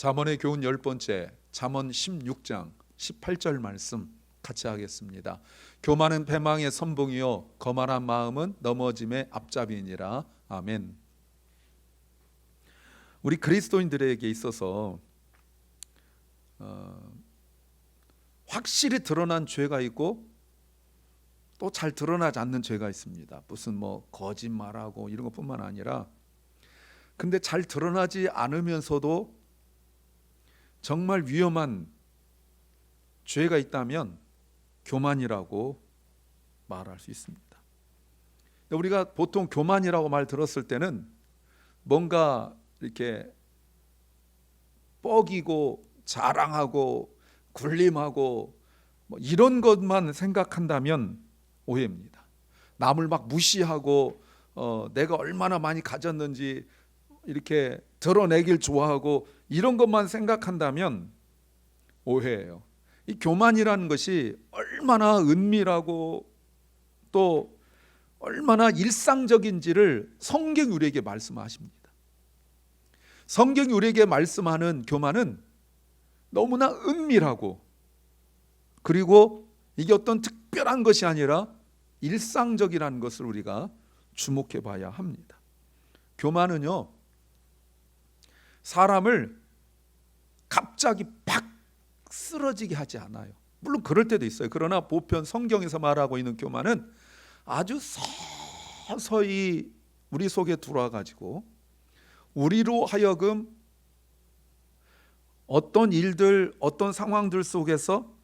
잠언의 교훈 10번째, 잠언 16장 18절 말씀 같이 하겠습니다. 교만은 패망의 선봉이요 거만한 마음은 넘어짐의 앞잡이니라. 아멘. 우리 그리스도인들에게 있어서 확실히 드러난 죄가 있고 또 잘 드러나지 않는 죄가 있습니다. 무슨 거짓말하고 이런 것뿐만 아니라, 근데 잘 드러나지 않으면서도 정말 위험한 죄가 있다면 교만이라고 말할 수 있습니다. 우리가 보통 교만이라고 말 들었을 때는 뭔가 이렇게 뻐기고 자랑하고 굴림하고 이런 것만 생각한다면 오해입니다. 남을 막 무시하고 내가 얼마나 많이 가졌는지 이렇게 드러내길 좋아하고 이런 것만 생각한다면 오해예요. 이 교만이라는 것이 얼마나 은밀하고 또 얼마나 일상적인지를 성경이 우리에게 말씀하십니다. 성경이 우리에게 말씀하는 교만은 너무나 은밀하고, 그리고 이게 어떤 특별한 것이 아니라 일상적이라는 것을 우리가 주목해 봐야 합니다. 교만은요, 사람을 갑자기 팍 쓰러지게 하지 않아요. 물론 그럴 때도 있어요. 그러나 보편 성경에서 말하고 있는 교만은 아주 서서히 우리 속에 들어와 가지고 우리로 하여금 어떤 일들, 어떤 상황들 속에서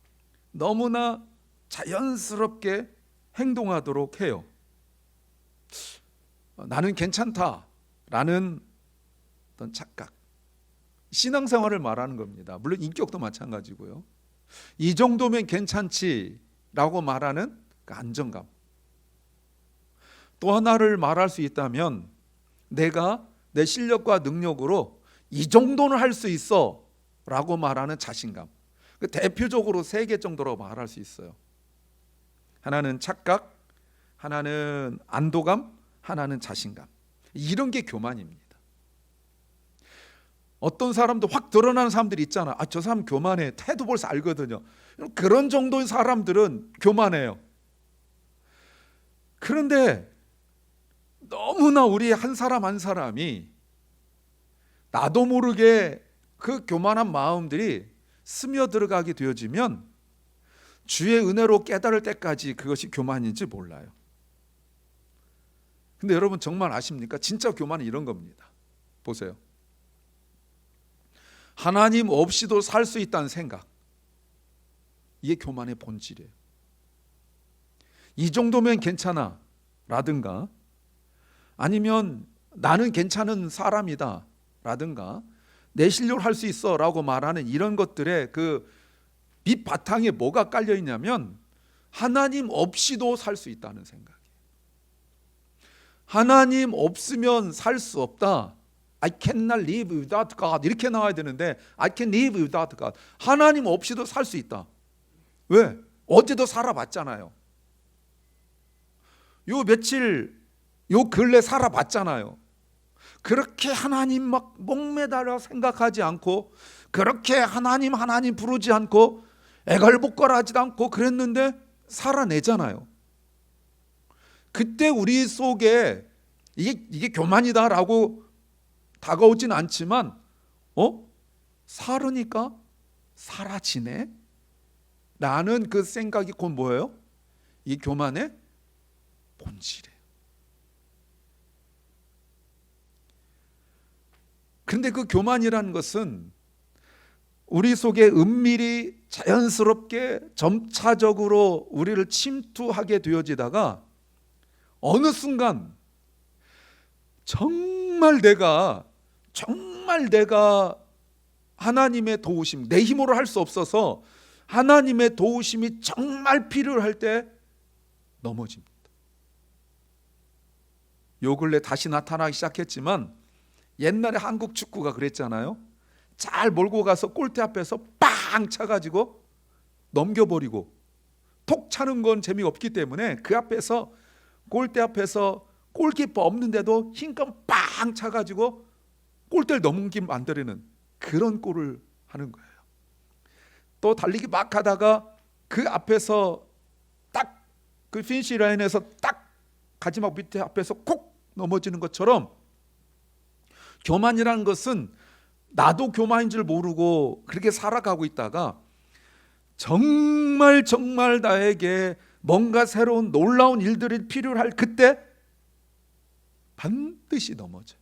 너무나 자연스럽게 행동하도록 해요. 나는 괜찮다라는 어떤 착각, 신앙생활을 말하는 겁니다. 물론 인격도 마찬가지고요. 이 정도면 괜찮지라고 말하는 그 안정감. 또 하나를 말할 수 있다면, 내가 내 실력과 능력으로 이 정도는 할 수 있어 라고 말하는 자신감. 대표적으로 3개 정도라고 말할 수 있어요. 하나는 착각, 하나는 안도감, 하나는 자신감. 이런 게 교만입니다. 어떤 사람도 확 드러나는 사람들이 있잖아. 저 사람 교만해. 태도 벌써 알거든요. 그런 정도의 사람들은 교만해요. 그런데 너무나 우리 한 사람 한 사람이 나도 모르게 그 교만한 마음들이 스며들어가게 되어지면 주의 은혜로 깨달을 때까지 그것이 교만인지 몰라요. 근데 여러분 정말 아십니까? 진짜 교만은 이런 겁니다. 보세요. 하나님 없이도 살 수 있다는 생각, 이게 교만의 본질이에요. 이 정도면 괜찮아 라든가, 아니면 나는 괜찮은 사람이다 라든가, 내 실력으로 할 수 있어 라고 말하는 이런 것들의 그 밑바탕에 뭐가 깔려 있냐면 하나님 없이도 살 수 있다는 생각이에요. 하나님 없으면 살 수 없다. I cannot live without God 이렇게 나와야 되는데 I can live without God. 하나님 없이도 살 수 있다. 왜? 어제도 살아봤잖아요. 요 며칠 요 근래 살아봤잖아요. 그렇게 하나님 막 목매달아 생각하지 않고, 그렇게 하나님 부르지 않고 애걸복걸하지도 않고 그랬는데 살아내잖아요. 그때 우리 속에 이게 교만이다라고 다가오진 않지만 살으니까 사라지네 라는 그 생각이 곧 뭐예요? 이 교만의 본질이에요. 그런데 그 교만이라는 것은 우리 속에 은밀히 자연스럽게 점차적으로 우리를 침투하게 되어지다가 어느 순간 정말 내가 하나님의 도우심, 내 힘으로 할 수 없어서 하나님의 도우심이 정말 필요할 때 넘어집니다. 요 근래 다시 나타나기 시작했지만 옛날에 한국 축구가 그랬잖아요. 잘 몰고 가서 골대 앞에서 빵 차가지고 넘겨버리고, 톡 차는 건 재미가 없기 때문에 그 앞에서 골대 앞에서 골키퍼 없는데도 힘껏 빵 차가지고 골대를 넘기게 만드는 그런 꼴을 하는 거예요. 또 달리기 막 하다가 그 앞에서 딱 그 피니시 라인에서 딱 가지막 밑에 앞에서 콕 넘어지는 것처럼 교만이라는 것은 나도 교만인 줄 모르고 그렇게 살아가고 있다가 정말 나에게 뭔가 새로운 놀라운 일들이 필요할 그때 반드시 넘어져요.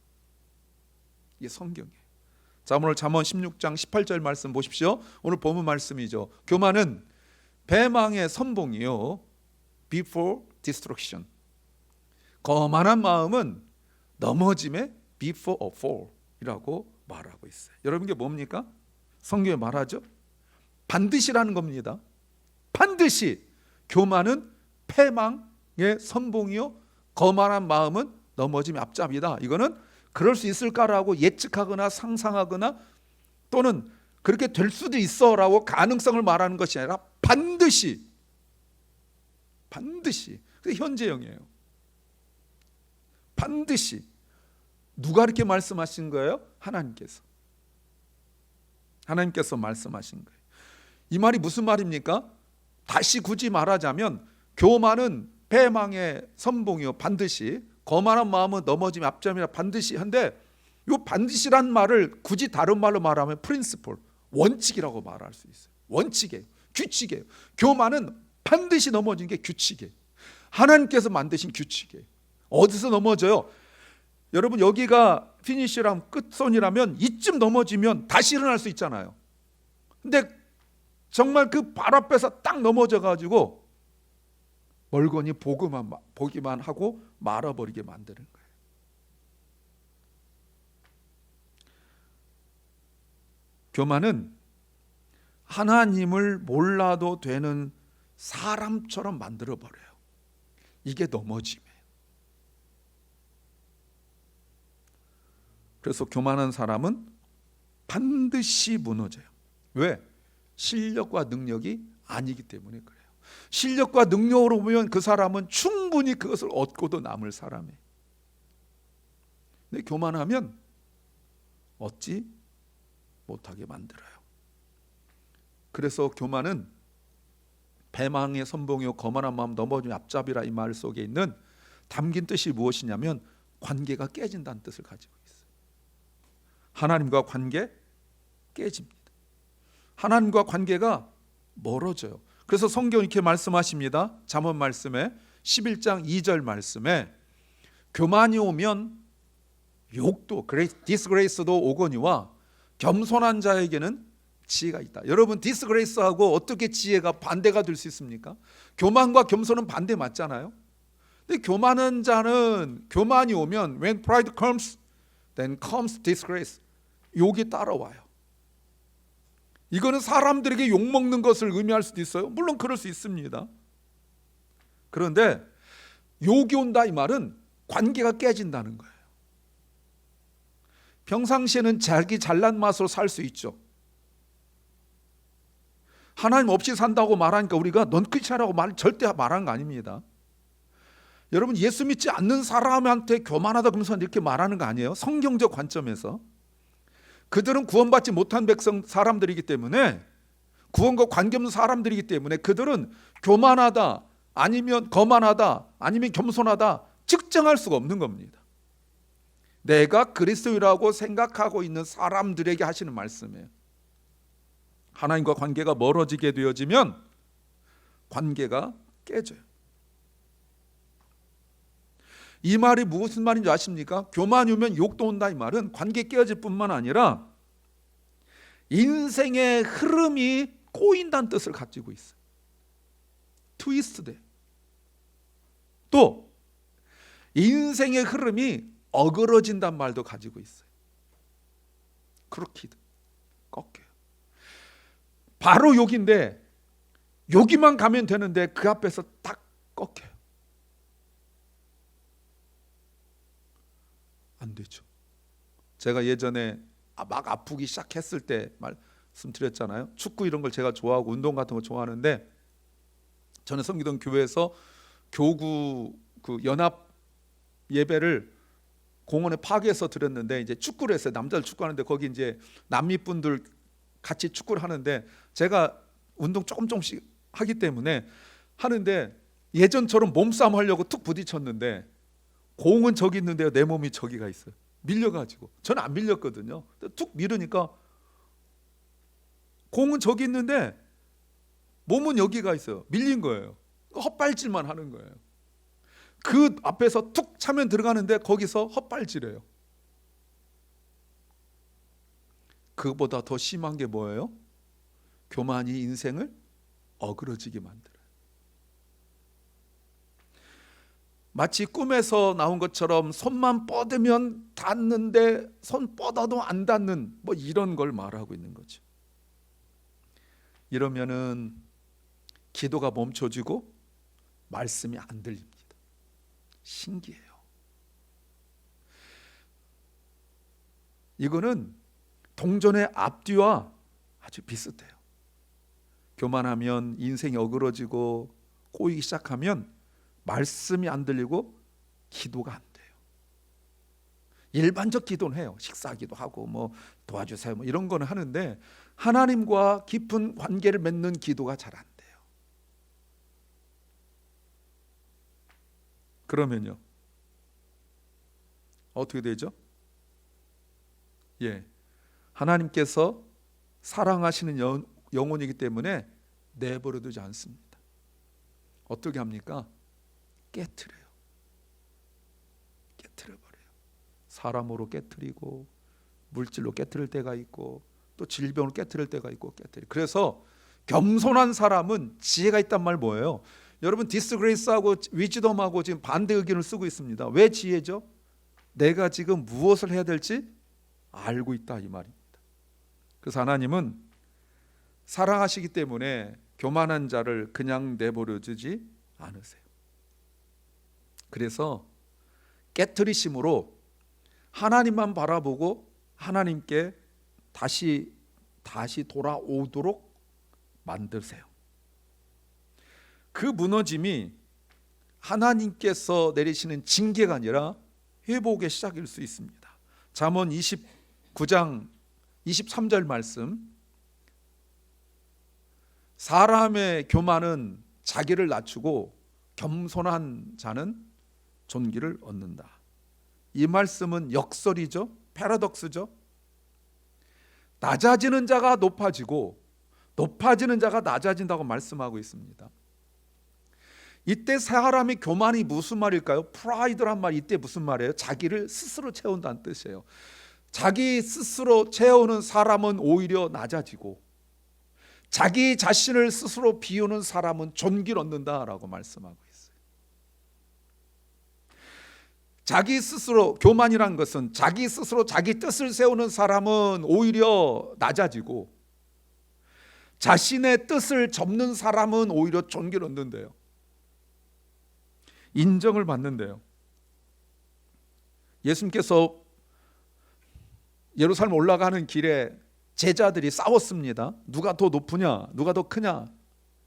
이게 성경이에요. 자, 오늘 잠언 16장 18절 말씀 보십시오. 오늘 본문 말씀이죠. 교만은 배망의 선봉이요, before destruction. 거만한 마음은 넘어짐의 before a fall 이라고 말하고 있어요. 여러분, 이게 뭡니까? 성경에 말하죠. 반드시라는 겁니다. 반드시. 교만은 패망의 선봉이요, 거만한 마음은 넘어짐의 앞잡이다. 이거는 그럴 수 있을까라고 예측하거나 상상하거나 또는 그렇게 될 수도 있어라고 가능성을 말하는 것이 아니라 반드시. 그게 현재형이에요. 반드시. 누가 이렇게 말씀하신 거예요? 하나님께서 말씀하신 거예요. 이 말이 무슨 말입니까? 다시 굳이 말하자면 교만은 패망의 선봉이요, 반드시. 거만한 마음은 넘어짐의 앞점이라 반드시. 한데 이 반드시란 말을 굳이 다른 말로 말하면 프린시플, 원칙이라고 말할 수 있어요. 원칙이에요. 규칙이에요. 교만은 반드시 넘어지는 게 규칙이에요. 하나님께서 만드신 규칙이에요. 어디서 넘어져요? 여러분, 여기가 피니시라면, 끝선이라면 이쯤 넘어지면 다시 일어날 수 있잖아요. 근데 정말 그 발 앞에서 딱 넘어져 가지고 멀거니 보기만 하고 말아버리게 만드는 거예요. 교만은 하나님을 몰라도 되는 사람처럼 만들어버려요. 이게 넘어짐이에요. 그래서 교만한 사람은 반드시 무너져요. 왜? 실력과 능력이 아니기 때문에 그래요. 실력과 능력으로 보면 그 사람은 충분히 그것을 얻고도 남을 사람이에요. 근데 교만하면 얻지 못하게 만들어요. 그래서 교만은 배망의 선봉이요, 거만한 마음 넘어짐의 앞잡이라 이 말 속에 있는 담긴 뜻이 무엇이냐면 관계가 깨진다는 뜻을 가지고 있어요. 하나님과 관계 깨집니다. 하나님과 관계가 멀어져요. 그래서 성경 이렇게 말씀하십니다. 잠언 말씀에 11장 2절 말씀에 교만이 오면 욕도, 디스그레이스도 오거니와 겸손한 자에게는 지혜가 있다. 여러분, 디스그레이스하고 어떻게 지혜가 반대가 될 수 있습니까? 교만과 겸손은 반대 맞잖아요. 근데 교만한 자는 교만이 오면 when pride comes, then comes disgrace. 욕이 따라와요. 이거는 사람들에게 욕먹는 것을 의미할 수도 있어요. 물론 그럴 수 있습니다. 그런데 욕이 온다 이 말은 관계가 깨진다는 거예요. 평상시에는 자기 잘난 맛으로 살 수 있죠. 하나님 없이 산다고 말하니까 우리가 넌 끝이라고 절대 말하는 거 아닙니다. 여러분, 예수 믿지 않는 사람한테 교만하다 그러면서 이렇게 말하는 거 아니에요. 성경적 관점에서 그들은 구원받지 못한 백성 사람들이기 때문에, 구원과 관계없는 사람들이기 때문에 그들은 교만하다 아니면 거만하다 아니면 겸손하다 측정할 수가 없는 겁니다. 내가 그리스도인이라고 생각하고 있는 사람들에게 하시는 말씀이에요. 하나님과 관계가 멀어지게 되어지면 관계가 깨져요. 이 말이 무슨 말인지 아십니까? 교만이 오면 욕도 온다 이 말은 관계 깨어질 뿐만 아니라 인생의 흐름이 꼬인다는 뜻을 가지고 있어요. 트위스트돼. 또 인생의 흐름이 어그러진다는 말도 가지고 있어요. 크루키드, 꺾여요. 바로 욕인데 여기만 가면 되는데 그 앞에서 딱 꺾여요. 안 되죠. 제가 예전에 막 아프기 시작했을 때 말씀드렸잖아요. 축구 이런 걸 제가 좋아하고 운동 같은 거 좋아하는데, 저는 섬기던 교회에서 교구 그 연합 예배를 공원에 파괴해서 드렸는데 이제 축구를 했어요. 남자들 축구하는데 거기 이제 남미 분들 같이 축구를 하는데 제가 운동 조금씩 하기 때문에 하는데 예전처럼 몸싸움 하려고 툭 부딪혔는데 공은 저기 있는데요, 내 몸이 저기가 있어요. 밀려가지고. 저는 안 밀렸거든요. 툭 밀으니까 공은 저기 있는데 몸은 여기가 있어요. 밀린 거예요. 헛발질만 하는 거예요. 그 앞에서 툭 차면 들어가는데 거기서 헛발질해요. 그보다 더 심한 게 뭐예요? 교만이 인생을 어그러지게 만들어요. 마치 꿈에서 나온 것처럼 손만 뻗으면 닿는데 손 뻗어도 안 닿는 뭐 이런 걸 말하고 있는 거죠. 이러면은 기도가 멈춰지고 말씀이 안 들립니다. 신기해요. 이거는 동전의 앞뒤와 아주 비슷해요. 교만하면 인생이 어그러지고 꼬이기 시작하면 말씀이 안 들리고 기도가 안 돼요. 일반적 기도는 해요. 식사기도 하고 뭐 도와주세요 뭐 이런 거는 하는데 하나님과 깊은 관계를 맺는 기도가 잘 안 돼요. 그러면요 어떻게 되죠? 하나님께서 사랑하시는 영혼이기 때문에 내버려두지 않습니다. 어떻게 합니까? 깨트려요. 깨트려버려요. 사람으로 깨트리고 물질로 깨트릴 때가 있고 또 질병으로 깨트릴 때가 있고 그래서 겸손한 사람은 지혜가 있단 말 뭐예요? 여러분 디스그레이스하고 위즈덤하고 지금 반대 의견을 쓰고 있습니다. 왜 지혜죠? 내가 지금 무엇을 해야 될지 알고 있다 이 말입니다. 그래서 하나님은 사랑하시기 때문에 교만한 자를 그냥 내버려 두지 않으세요. 그래서 깨트리심으로 하나님만 바라보고 하나님께 다시 돌아오도록 만드세요. 그 무너짐이 하나님께서 내리시는 징계가 아니라 회복의 시작일 수 있습니다. 잠언 29장 23절 말씀, 사람의 교만은 자기를 낮추고 겸손한 자는 존귀를 얻는다. 이 말씀은 역설이죠. 패러독스죠. 낮아지는 자가 높아지고 높아지는 자가 낮아진다고 말씀하고 있습니다. 이때 사람이 교만이 무슨 말일까요? 프라이드란 말 이때 무슨 말이에요? 자기를 스스로 채운다는 뜻이에요. 자기 스스로 채우는 사람은 오히려 낮아지고 자기 자신을 스스로 비우는 사람은 존귀를 얻는다라고 말씀하고 있어요. 자기 스스로 교만이란 것은 자기 스스로 자기 뜻을 세우는 사람은 오히려 낮아지고 자신의 뜻을 접는 사람은 오히려 존귀를 얻는데요. 인정을 받는데요. 예수님께서 예루살렘 올라가는 길에 제자들이 싸웠습니다. 누가 더 높으냐, 누가 더 크냐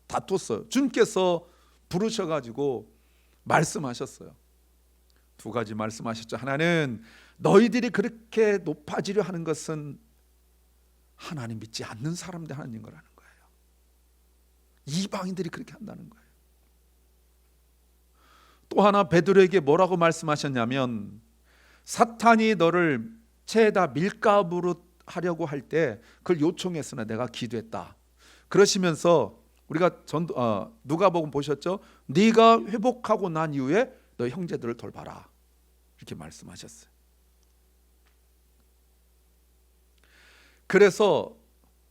다퉜어요. 주님께서 부르셔가지고 말씀하셨어요. 두 가지 말씀하셨죠. 하나는 너희들이 그렇게 높아지려 하는 것은 하나님 믿지 않는 사람들 하는 거라는 거예요. 이방인들이 그렇게 한다는 거예요. 또 하나 베드로에게 뭐라고 말씀하셨냐면 사탄이 너를 채에다 밀가부로 하려고 할 때 그걸 요청했으나 내가 기도했다. 그러시면서 우리가 누가복음 보셨죠? 네가 회복하고 난 이후에 너 형제들을 돌봐라 이렇게 말씀하셨어요. 그래서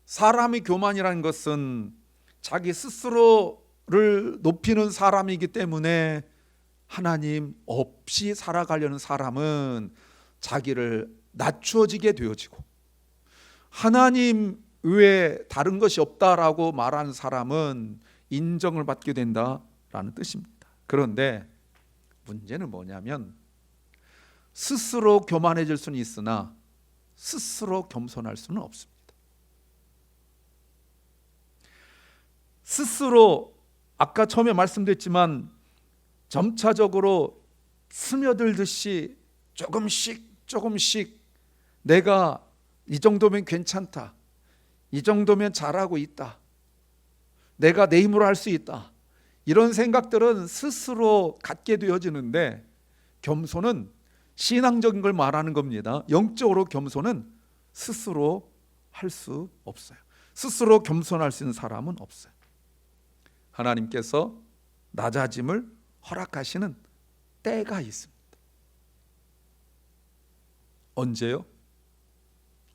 사람이 교만이라는 것은 자기 스스로를 높이는 사람이기 때문에 하나님 없이 살아가려는 사람은 자기를 낮추어지게 되어지고 하나님 외에 다른 것이 없다라고 말하는 사람은 인정을 받게 된다라는 뜻입니다. 그런데 문제는 뭐냐면 스스로 교만해질 수는 있으나 스스로 겸손할 수는 없습니다. 스스로 아까 처음에 말씀드렸지만 점차적으로 스며들듯이 조금씩 내가 이 정도면 괜찮다, 이 정도면 잘하고 있다, 내가 내 힘으로 할 수 있다, 이런 생각들은 스스로 갖게 되어지는데, 겸손은 신앙적인 걸 말하는 겁니다. 영적으로 겸손은 스스로 할 수 없어요. 스스로 겸손할 수 있는 사람은 없어요. 하나님께서 낮아짐을 허락하시는 때가 있습니다. 언제요?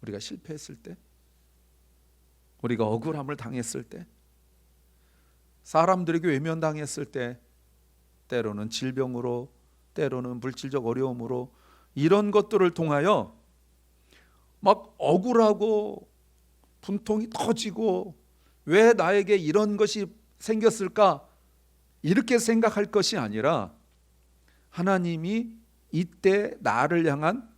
우리가 실패했을 때, 우리가 억울함을 당했을 때, 사람들에게 외면당했을 때, 때로는 질병으로, 때로는 물질적 어려움으로, 이런 것들을 통하여 막 억울하고 분통이 터지고, 왜 나에게 이런 것이 생겼을까, 이렇게 생각할 것이 아니라 하나님이 이때 나를 향한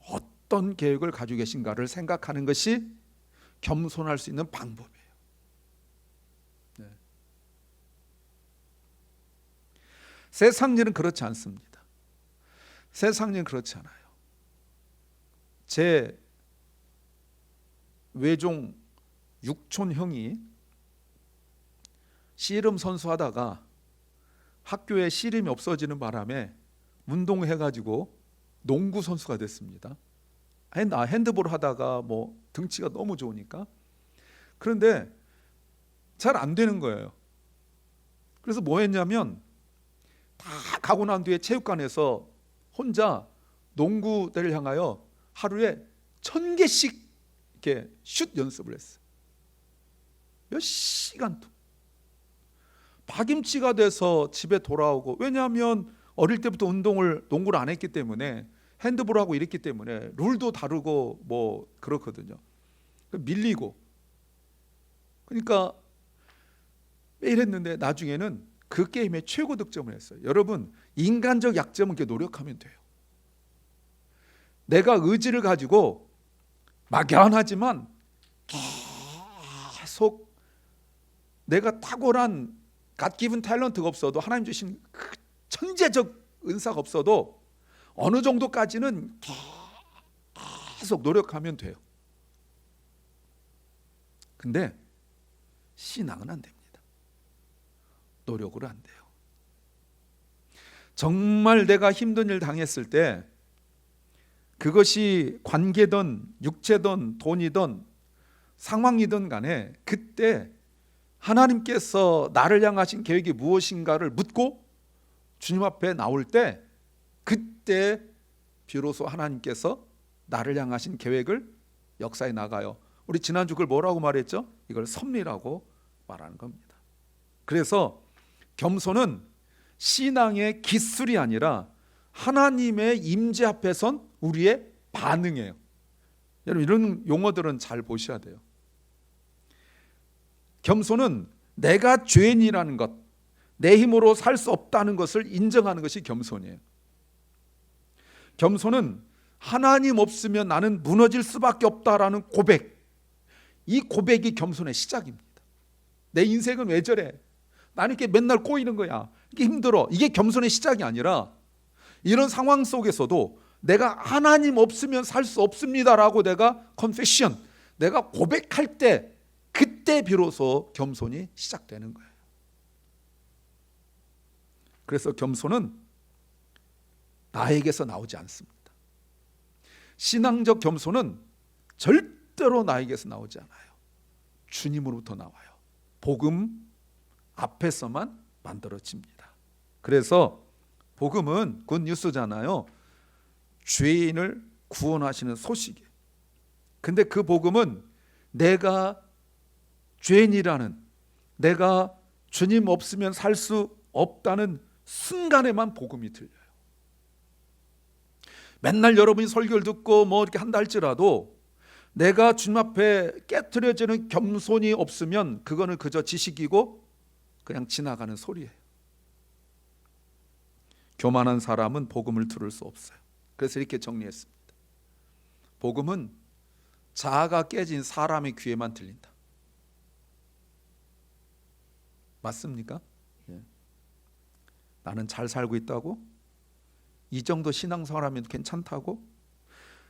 어떤 계획을 가지고 계신가를 생각하는 것이 겸손할 수 있는 방법이에요. 네. 세상 일은 그렇지 않습니다. 세상 일은 그렇지 않아요. 제 외종 육촌 형이 씨름 선수하다가 학교에 씨름이 없어지는 바람에 운동해가지고 농구 선수가 됐습니다. 핸드볼 하다가 뭐 등치가 너무 좋으니까. 그런데 잘 안 되는 거예요. 그래서 뭐 했냐면, 다 가고 난 뒤에 체육관에서 혼자 농구대를 향하여 하루에 1000개씩 이렇게 슛 연습을 했어요. 몇 시간 동안. 파김치가 돼서 집에 돌아오고, 왜냐하면 어릴 때부터 농구를 안 했기 때문에, 핸드볼하고 이랬기 때문에 룰도 다르고 뭐 그렇거든요. 밀리고, 그러니까 매일 했는데 나중에는 그 게임의 최고 득점을 했어요. 여러분, 인간적 약점은 이렇게 노력하면 돼요. 내가 의지를 가지고 막연하지만 계속 내가 탁월한 God given 탤런트가 없어도, 하나님 주신 그 천재적 은사가 없어도 어느 정도까지는 계속 노력하면 돼요. 근데 신앙은 안 됩니다. 노력으로 안 돼요. 정말 내가 힘든 일 당했을 때, 그것이 관계든 육체든 돈이든 상황이든 간에, 그때 하나님께서 나를 향하신 계획이 무엇인가를 묻고 주님 앞에 나올 때, 그때 비로소 하나님께서 나를 향하신 계획을 역사에 나가요. 우리 지난주 그걸 뭐라고 말했죠? 이걸 섭리라고 말하는 겁니다. 그래서 겸손은 신앙의 기술이 아니라 하나님의 임재 앞에선 우리의 반응이에요. 여러분, 이런 용어들은 잘 보셔야 돼요. 겸손은 내가 죄인이라는 것, 내 힘으로 살 수 없다는 것을 인정하는 것이 겸손이에요. 겸손은 하나님 없으면 나는 무너질 수밖에 없다라는 고백, 이 고백이 겸손의 시작입니다. 내 인생은 왜 저래? 나는 이렇게 맨날 꼬이는 거야, 이게 힘들어. 이게 겸손의 시작이 아니라, 이런 상황 속에서도 내가 하나님 없으면 살 수 없습니다라고 내가 confession, 내가 고백할 때, 그때 비로소 겸손이 시작되는 거예요. 그래서 겸손은 나에게서 나오지 않습니다. 신앙적 겸손은 절대로 나에게서 나오지 않아요. 주님으로부터 나와요. 복음 앞에서만 만들어집니다. 그래서 복음은 굿뉴스잖아요. 죄인을 구원하시는 소식이에요. 근데 그 복음은 내가 죄인이라는, 내가 주님 없으면 살 수 없다는 순간에만 복음이 들려요. 맨날 여러분이 설교를 듣고 뭐 이렇게 한다 할지라도, 내가 주님 앞에 깨트려지는 겸손이 없으면 그거는 그저 지식이고 그냥 지나가는 소리예요. 교만한 사람은 복음을 들을 수 없어요. 그래서 이렇게 정리했습니다. 복음은 자아가 깨진 사람의 귀에만 들린다. 맞습니까? 예. 나는 잘 살고 있다고? 이 정도 신앙생활하면 괜찮다고?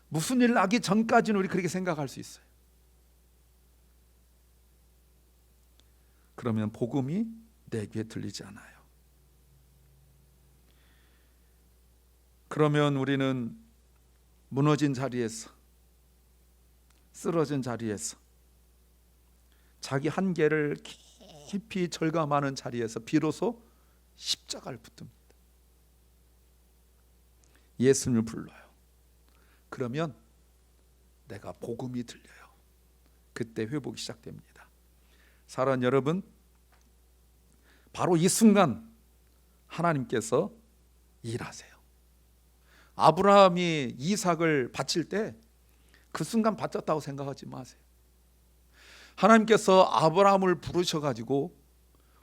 무슨 일 나기 전까지는 우리 그렇게 생각할 수 있어요. 그러면 복음이 내 귀에 들리지 않아요. 그러면 우리는 무너진 자리에서, 쓰러진 자리에서, 자기 한계를 깊이 절감하는 자리에서 비로소 십자가를 붙듭니다. 예수님을 불러요. 그러면 내가 복음이 들려요. 그때 회복이 시작됩니다. 사랑하는 여러분, 바로 이 순간 하나님께서 일하세요. 아브라함이 이삭을 바칠 때 그 순간 바쳤다고 생각하지 마세요. 하나님께서 아브라함을 부르셔가지고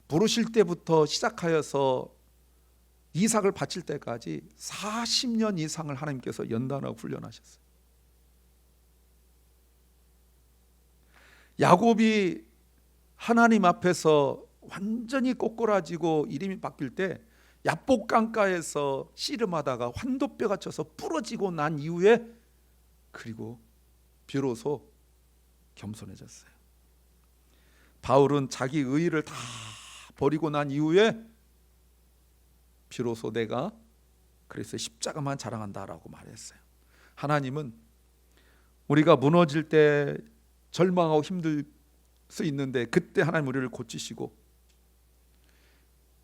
부르실 때부터 시작하여서 이삭을 바칠 때까지 40년 이상을 하나님께서 연단하고 훈련하셨어요. 야곱이 하나님 앞에서 완전히 꼬꾸라지고 이름이 바뀔 때 야복 강가에서 씨름하다가 환도뼈가 쳐서 부러지고 난 이후에 그리고 비로소 겸손해졌어요. 바울은 자기 의의를 다 버리고 난 이후에 비로소 내가 그래서 십자가만 자랑한다라고 말했어요. 하나님은 우리가 무너질 때 절망하고 힘들 수 있는데 그때 하나님 우리를 고치시고,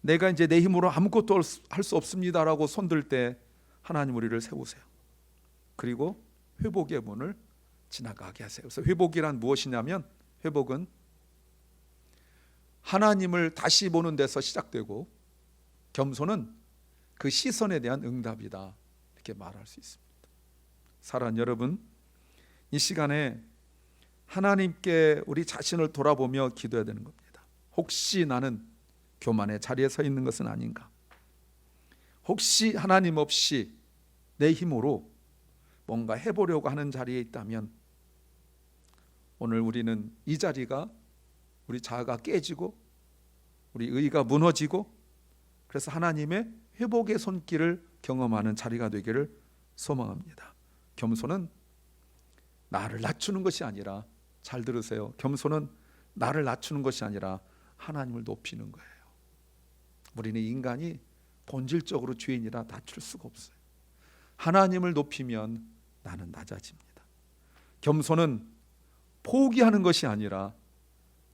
내가 이제 내 힘으로 아무것도 할 수 없습니다라고 손들 때 하나님 우리를 세우세요. 그리고 회복의 문을 지나가게 하세요. 그래서 회복이란 무엇이냐면, 회복은 하나님을 다시 보는 데서 시작되고 겸손은 그 시선에 대한 응답이다, 이렇게 말할 수 있습니다. 사랑하는 여러분, 이 시간에 하나님께 우리 자신을 돌아보며 기도해야 되는 겁니다. 혹시 나는 교만의 자리에 서 있는 것은 아닌가? 혹시 하나님 없이 내 힘으로 뭔가 해보려고 하는 자리에 있다면 오늘 우리는 이 자리가 우리 자아가 깨지고 우리 의가 무너지고 그래서 하나님의 회복의 손길을 경험하는 자리가 되기를 소망합니다. 겸손은 나를 낮추는 것이 아니라, 잘 들으세요, 겸손은 나를 낮추는 것이 아니라 하나님을 높이는 거예요. 우리는 인간이 본질적으로 죄인이라 낮출 수가 없어요. 하나님을 높이면 나는 낮아집니다. 겸손은 포기하는 것이 아니라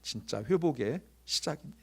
진짜 회복의 시작입니다.